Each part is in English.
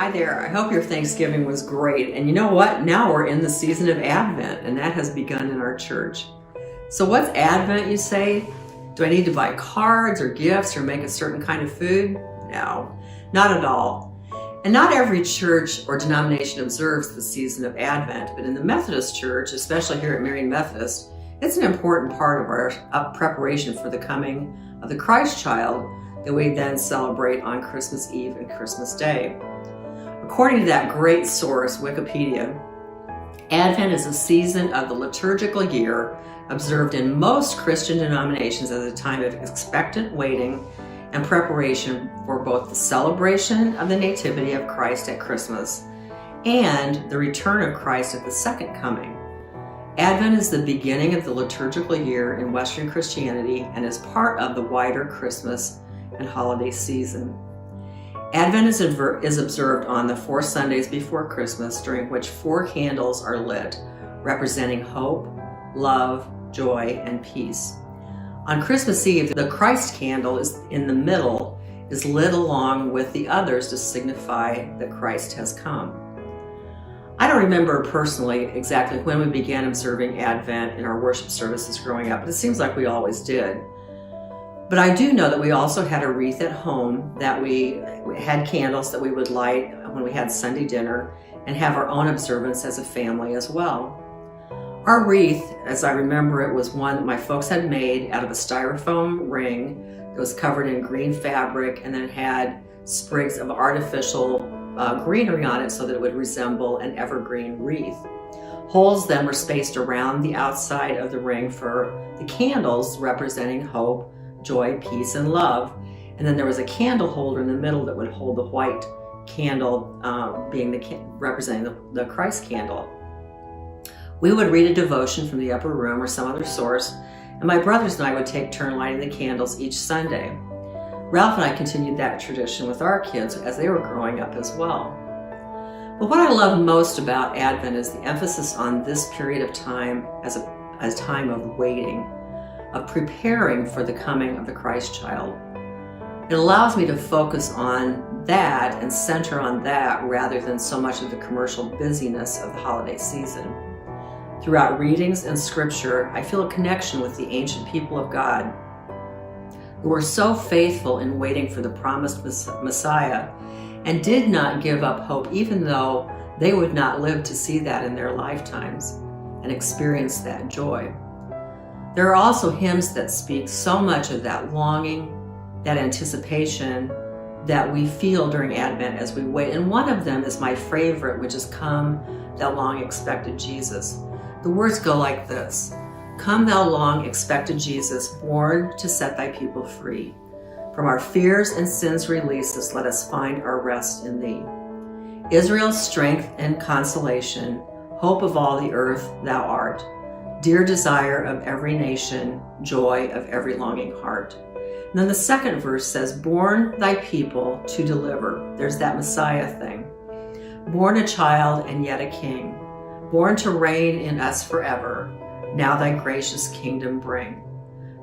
Hi there. I hope your Thanksgiving was great. And you know what? Now we're in the season of Advent, and that has begun in our church. So what's Advent, you say? Do I need to buy cards or gifts or make a certain kind of food? No, not at all. And not every church or denomination observes the season of Advent, but in the Methodist Church, especially here at Marian Methodist, it's an important part of our preparation for the coming of the Christ child that we then celebrate on Christmas Eve and Christmas Day. According to that great source, Wikipedia, Advent is a season of the liturgical year observed in most Christian denominations as a time of expectant waiting and preparation for both the celebration of the Nativity of Christ at Christmas and the return of Christ at the second coming. Advent is the beginning of the liturgical year in Western Christianity and is part of the wider Christmas and holiday season. Advent is observed on the 4 Sundays before Christmas, during which 4 candles are lit, representing hope, love, joy, and peace. On Christmas Eve, the Christ candle is in the middle, is lit along with the others to signify that Christ has come. I don't remember personally exactly when we began observing Advent in our worship services growing up, but it seems like we always did. But I do know that we also had a wreath at home, that we had candles that we would light when we had Sunday dinner, and have our own observance as a family as well. Our wreath, as I remember it, was one that my folks had made out of a styrofoam ring that was covered in green fabric, and then it had sprigs of artificial greenery on it so that it would resemble an evergreen wreath. Holes then were spaced around the outside of the ring for the candles representing hope, joy, peace, and love. And then there was a candle holder in the middle that would hold the white candle, representing the Christ candle. We would read a devotion from the upper room or some other source, and my brothers and I would take turn lighting the candles each Sunday. Ralph and I continued that tradition with our kids as they were growing up as well. But what I love most about Advent is the emphasis on this period of time as a time of waiting, of preparing for the coming of the Christ child. It allows me to focus on that and center on that rather than so much of the commercial busyness of the holiday season. Throughout readings and scripture, I feel a connection with the ancient people of God who were so faithful in waiting for the promised Messiah and did not give up hope even though they would not live to see that in their lifetimes and experience that joy. There are also hymns that speak so much of that longing, that anticipation that we feel during Advent as we wait. And one of them is my favorite, which is Come, Thou Long Expected Jesus. The words go like this: Come, Thou long expected Jesus, born to set Thy people free. From our fears and sins release us, let us find our rest in Thee. Israel's strength and consolation, hope of all the earth Thou art. Dear desire of every nation, joy of every longing heart. And then the second verse says, Born Thy people to deliver. There's that Messiah thing. Born a child and yet a king. Born to reign in us forever. Now Thy gracious kingdom bring.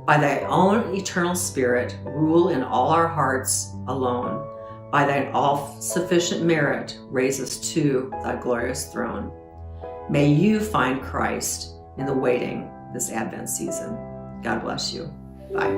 By Thy own eternal Spirit, rule in all our hearts alone. By Thine all-sufficient merit, raise us to Thy glorious throne. May you find Christ in the waiting this Advent season. God bless you. Bye.